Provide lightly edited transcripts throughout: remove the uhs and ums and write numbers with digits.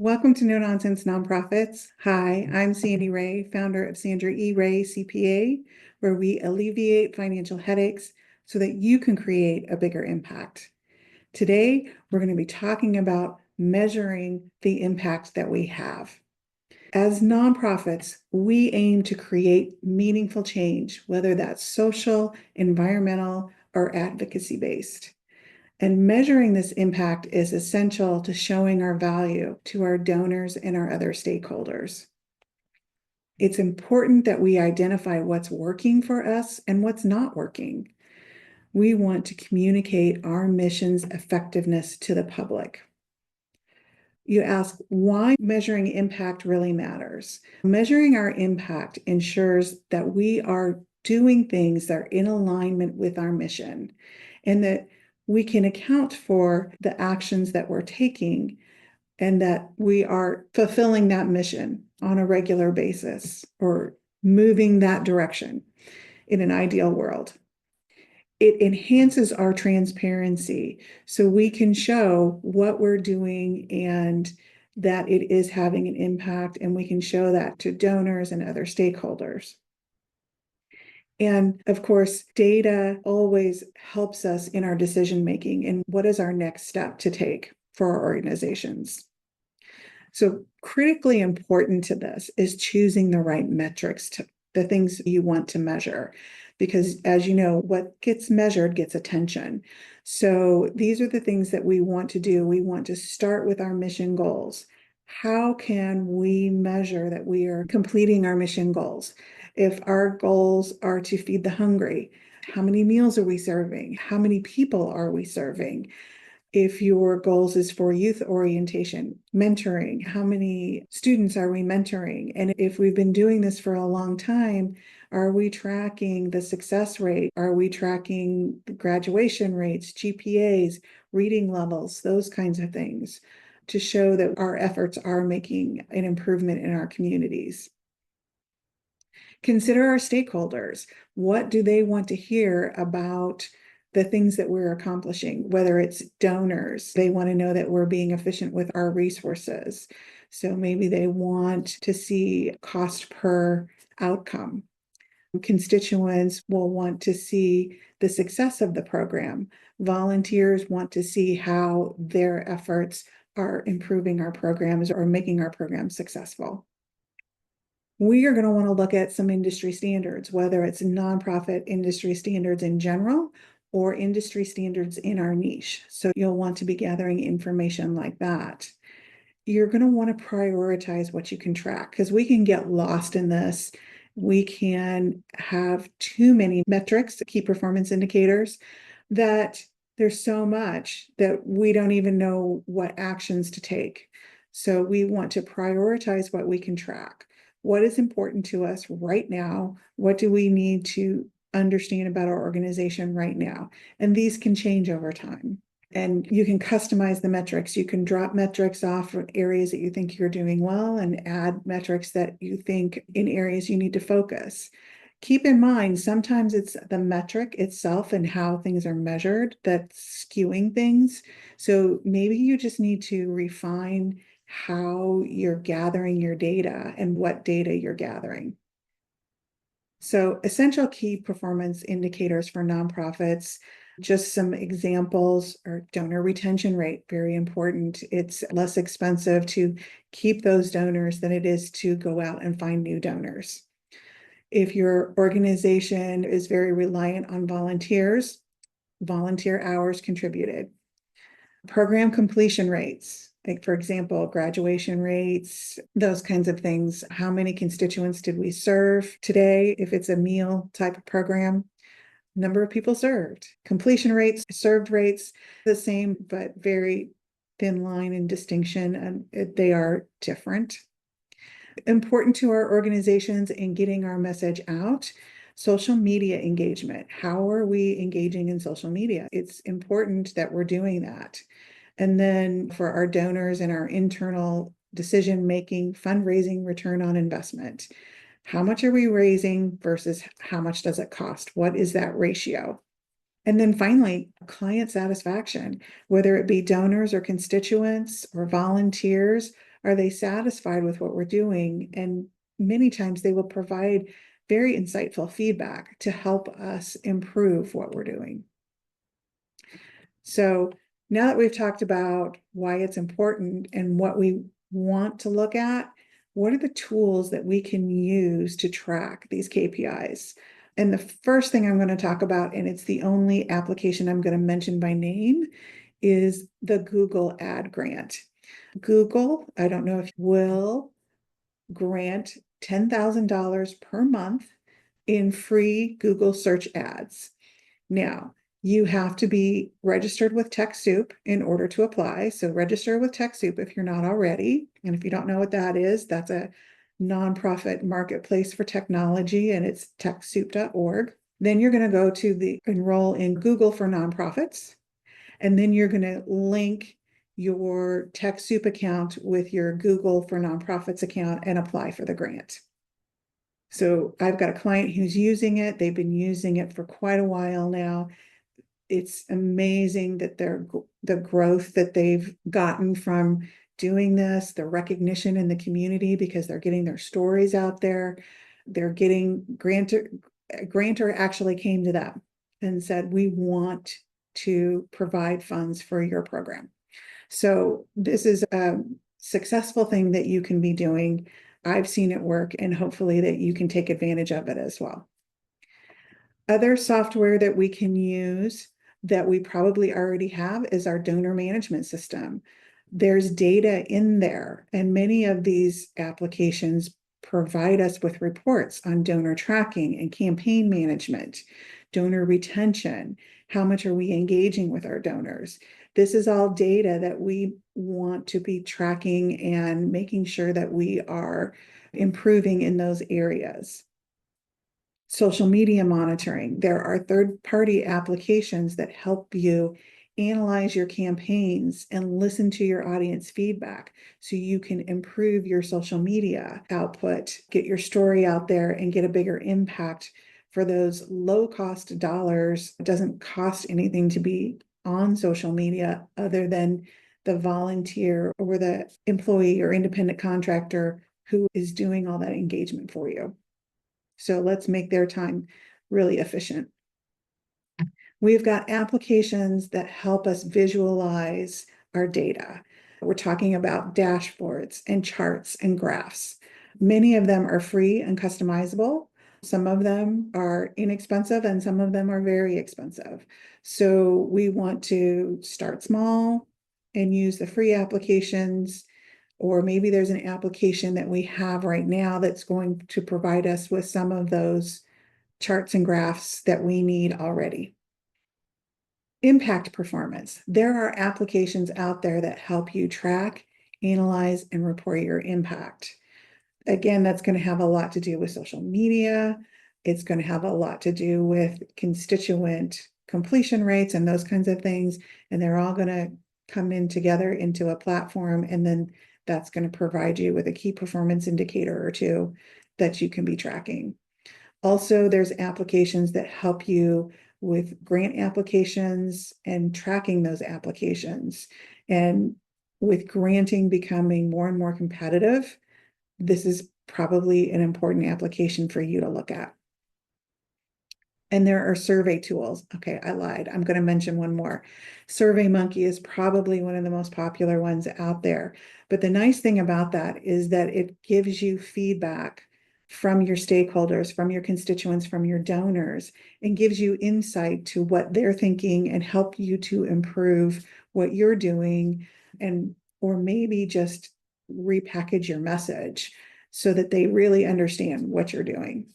Welcome to No Nonsense Nonprofits. Hi, I'm Sandy Ray, founder of Sandra E. Ray CPA, where we alleviate financial headaches so that you can create a bigger impact. Today, we're going to be talking about measuring the impact that we have. As nonprofits, we aim to create meaningful change, whether that's social, environmental, or advocacy based. And measuring this impact is essential to showing our value to our donors and our other stakeholders. It's important that we identify what's working for us and what's not working. We want to communicate our mission's effectiveness to the public. You ask why measuring impact really matters. Measuring our impact ensures that we are doing things that are in alignment with our mission and that we can account for the actions that we're taking and that we are fulfilling that mission on a regular basis or moving that direction in an ideal world. It enhances our transparency so we can show what we're doing and that it is having an impact, and we can show that to donors and other stakeholders. And of course, data always helps us in our decision making and what is our next step to take for our organizations. So critically important to this is choosing the right metrics to the things you want to measure, because as you know, what gets measured gets attention. So these are the things that we want to do. We want to start with our mission goals. How can we measure that we are completing our mission goals? If our goals are to feed the hungry, how many meals are we serving? How many people are we serving? If your goals is for youth orientation, mentoring, how many students are we mentoring? And if we've been doing this for a long time, are we tracking the success rate? Are we tracking the graduation rates, GPAs, reading levels, those kinds of things to show that our efforts are making an improvement in our communities? Consider our stakeholders. What do they want to hear about the things that we're accomplishing? Whether it's donors, they want to know that we're being efficient with our resources. So maybe they want to see cost per outcome. Constituents will want to see the success of the program. Volunteers want to see how their efforts are improving our programs or making our programs successful. We are going to want to look at some industry standards, whether it's nonprofit industry standards in general or industry standards in our niche. So you'll want to be gathering information like that. You're going to want to prioritize what you can track, because we can get lost in this. We can have too many metrics, key performance indicators, that there's so much that we don't even know what actions to take. So we want to prioritize what we can track. What is important to us right now? What do we need to understand about our organization right now? And these can change over time. And you can customize the metrics. You can drop metrics off of areas that you think you're doing well and add metrics that you think in areas you need to focus. Keep in mind, sometimes it's the metric itself and how things are measured that's skewing things. So maybe you just need to refine how you're gathering your data and what data you're gathering. So essential key performance indicators for nonprofits, just some examples are donor retention rate, very important. It's less expensive to keep those donors than it is to go out and find new donors. If your organization is very reliant on volunteers, volunteer hours contributed. Program completion rates, like for example, graduation rates, those kinds of things. How many constituents did we serve today? If it's a meal type of program, number of people served. Completion rates, served rates, the same, but very thin line and distinction, and they are different. Important to our organizations in getting our message out. Social media engagement. How are we engaging in social media? It's important that we're doing that. And then for our donors and our internal decision-making, fundraising return on investment. How much are we raising versus how much does it cost? What is that ratio? And then finally, client satisfaction, whether it be donors or constituents or volunteers, Are they satisfied with what we're doing? And many times they will provide very insightful feedback to help us improve what we're doing. So now that we've talked about why it's important and what we want to look at, what are the tools that we can use to track these KPIs? And the first thing I'm going to talk about, and it's the only application I'm going to mention by name, is the Google Ad Grant. Google, I don't know if you will, grant $10,000 per month in free Google search ads. Now, you have to be registered with TechSoup in order to apply. So register with TechSoup if you're not already. And if you don't know what that is, that's a nonprofit marketplace for technology, and it's TechSoup.org. Then you're going to go to the enroll in Google for nonprofits. And then you're going to link your TechSoup account with your Google for nonprofits account and apply for the grant. So I've got a client who's using it. They've been using it for quite a while now. It's amazing that the growth that they've gotten from doing this, the recognition in the community, because they're getting their stories out there. They're getting grantor actually came to them and said, we want to provide funds for your program. So this is a successful thing that you can be doing. I've seen it work, and hopefully that you can take advantage of it as well. Other software that we can use that we probably already have is our donor management system. There's data in there, and many of these applications provide us with reports on donor tracking and campaign management, donor retention, how much are we engaging with our donors. This is all data that we want to be tracking and making sure that we are improving in those areas. Social media monitoring. There are third-party applications that help you analyze your campaigns and listen to your audience feedback so you can improve your social media output, get your story out there, and get a bigger impact for those low-cost dollars. It doesn't cost anything to be on social media other than the volunteer or the employee or independent contractor who is doing all that engagement for you. So let's make their time really efficient. We've got applications that help us visualize our data. We're talking about dashboards and charts and graphs. Many of them are free and customizable. Some of them are inexpensive and some of them are very expensive. So we want to start small and use the free applications, or maybe there's an application that we have right now that's going to provide us with some of those charts and graphs that we need already. Impact performance. There are applications out there that help you track, analyze, and report your impact. Again, that's going to have a lot to do with social media. It's going to have a lot to do with constituent completion rates and those kinds of things. And they're all going to come in together into a platform, and then that's going to provide you with a key performance indicator or two that you can be tracking. Also, there's applications that help you with grant applications and tracking those applications. And with granting becoming more and more competitive, this is probably an important application for you to look at. And there are survey tools. Okay, I lied. I'm going to mention one more. SurveyMonkey is probably one of the most popular ones out there. But the nice thing about that is that it gives you feedback from your stakeholders, from your constituents, from your donors, and gives you insight to what they're thinking and help you to improve what you're doing, and or maybe just repackage your message so that they really understand what you're doing.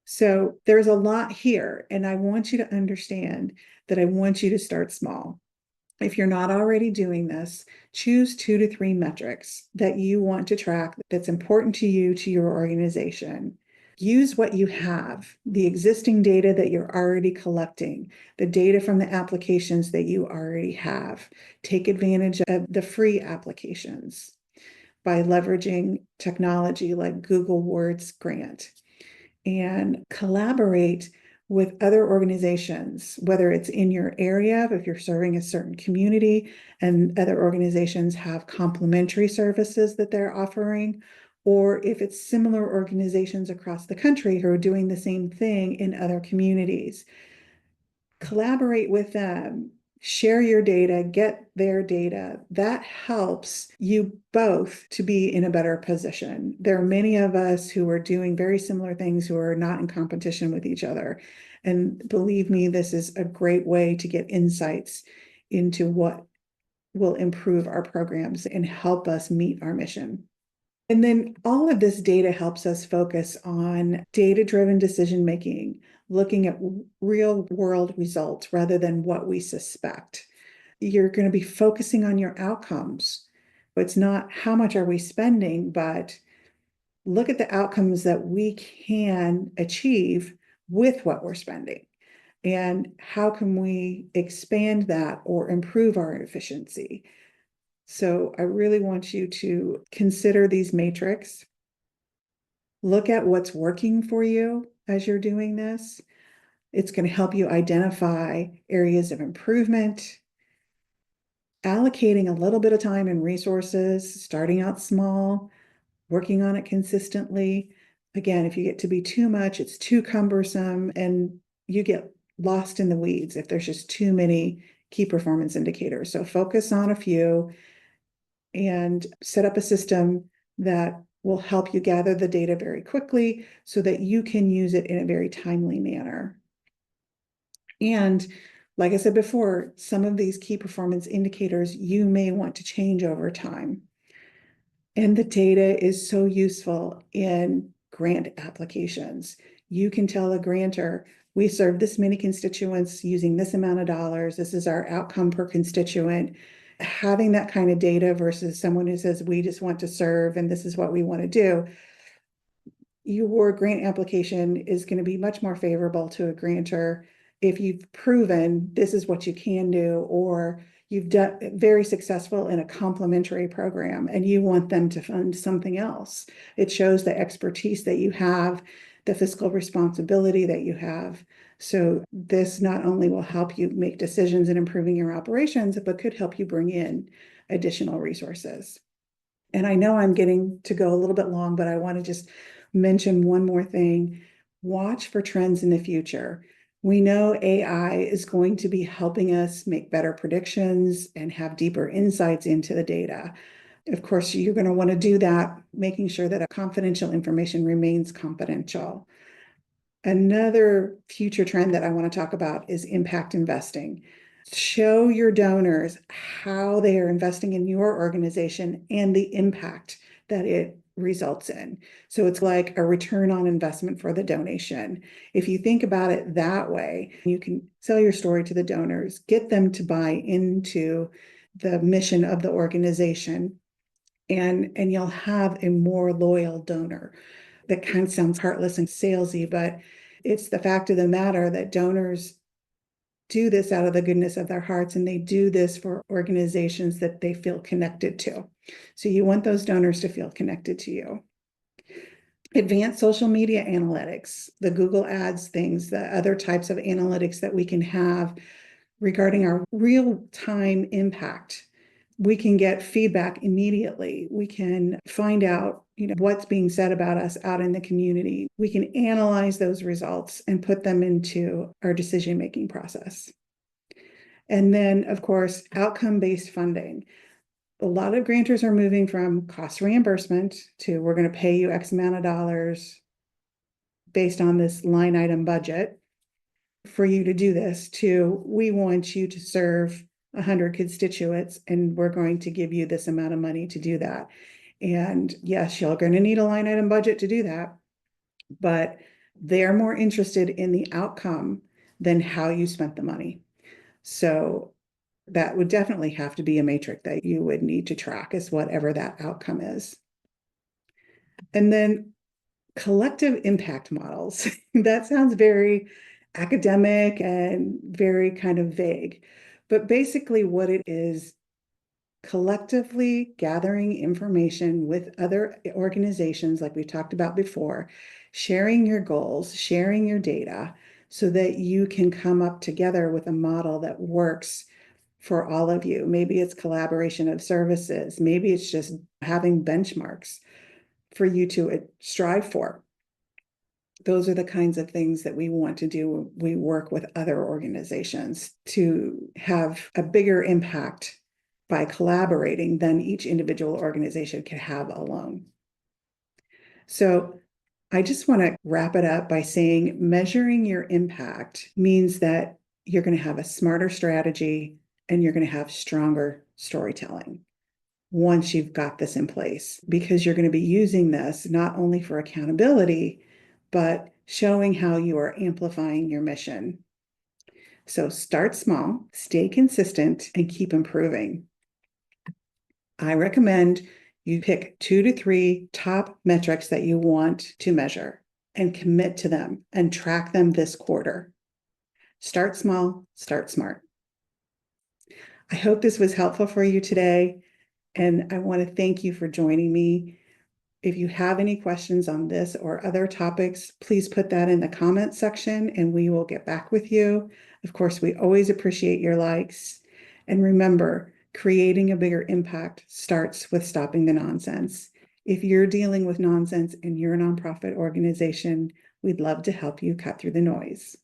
So there's a lot here, and I want you to understand that I want you to start small. If you're not already doing this, choose 2 to 3 metrics that you want to track that's important to you, to your organization. Use what you have, the existing data that you're already collecting, the data from the applications that you already have. Take advantage of the free applications by leveraging technology like Google Words Grant, and collaborate with other organizations, whether it's in your area, if you're serving a certain community and other organizations have complementary services that they're offering, or if it's similar organizations across the country who are doing the same thing in other communities. Collaborate with them, share your data, get their data. That helps you both to be in a better position. There are many of us who are doing very similar things who are not in competition with each other. And believe me, this is a great way to get insights into what will improve our programs and help us meet our mission. And then all of this data helps us focus on data-driven decision making, looking at real world results rather than what we suspect. You're going to be focusing on your outcomes. It's not how much are we spending, but look at the outcomes that we can achieve with what we're spending. And how can we expand that or improve our efficiency? So I really want you to consider these matrix. Look at what's working for you as you're doing this. It's going to help you identify areas of improvement, allocating a little bit of time and resources, starting out small, working on it consistently. Again, if you get to be too much, it's too cumbersome and you get lost in the weeds if there's just too many key performance indicators. So focus on a few and set up a system that will help you gather the data very quickly so that you can use it in a very timely manner. And like I said before, some of these key performance indicators you may want to change over time. And the data is so useful in grant applications. You can tell a grantor, we serve this many constituents using this amount of dollars. This is our outcome per constituent. Having that kind of data versus someone who says, we just want to serve and this is what we want to do, your grant application is going to be much more favorable to a grantor if you've proven this is what you can do, or you've done very successful in a complementary program and you want them to fund something else. It shows the expertise that you have, the fiscal responsibility that you have. So this not only will help you make decisions in improving your operations, but could help you bring in additional resources. And I know I'm getting to go a little bit long, but I want to just mention one more thing. Watch for trends in the future. We know AI is going to be helping us make better predictions and have deeper insights into the data. Of course, you're going to want to do that, making sure that confidential information remains confidential. Another future trend that I want to talk about is impact investing. Show your donors how they are investing in your organization and the impact that it results in. So it's like a return on investment for the donation. If you think about it that way, you can sell your story to the donors, get them to buy into the mission of the organization, and you'll have a more loyal donor. That kind of sounds heartless and salesy, but it's the fact of the matter that donors do this out of the goodness of their hearts, and they do this for organizations that they feel connected to. So you want those donors to feel connected to you. Advanced social media analytics, the Google Ads things, the other types of analytics that we can have regarding our real-time impact. We can get feedback immediately. We can find out, what's being said about us out in the community. We can analyze those results and put them into our decision-making process. And then, of course, outcome-based funding. A lot of grantors are moving from cost reimbursement to we're going to pay you X amount of dollars based on this line item budget for you to do this, to we want you to serve 100 constituents and we're going to give you this amount of money to do that. And yes, you're going to need a line item budget to do that, but they're more interested in the outcome than how you spent the money. So that would definitely have to be a matrix that you would need to track, is whatever that outcome is. And then collective impact models. That sounds very academic and very kind of vague, but basically what it is, collectively gathering information with other organizations like we talked about before, sharing your goals, sharing your data so that you can come up together with a model that works for all of you. Maybe it's collaboration of services. Maybe it's just having benchmarks for you to strive for. Those are the kinds of things that we want to do. We work with other organizations to have a bigger impact by collaborating than each individual organization could have alone. So I just want to wrap it up by saying measuring your impact means that you're going to have a smarter strategy and you're going to have stronger storytelling once you've got this in place, because you're going to be using this not only for accountability, but showing how you are amplifying your mission. So start small, stay consistent, and keep improving. I recommend you pick 2 to 3 top metrics that you want to measure and commit to them and track them this quarter. Start small, start smart. I hope this was helpful for you today, and I want to thank you for joining me. If you have any questions on this or other topics, please put that in the comments section and we will get back with you. Of course, we always appreciate your likes. And remember, creating a bigger impact starts with stopping the nonsense. If you're dealing with nonsense in your nonprofit organization, we'd love to help you cut through the noise.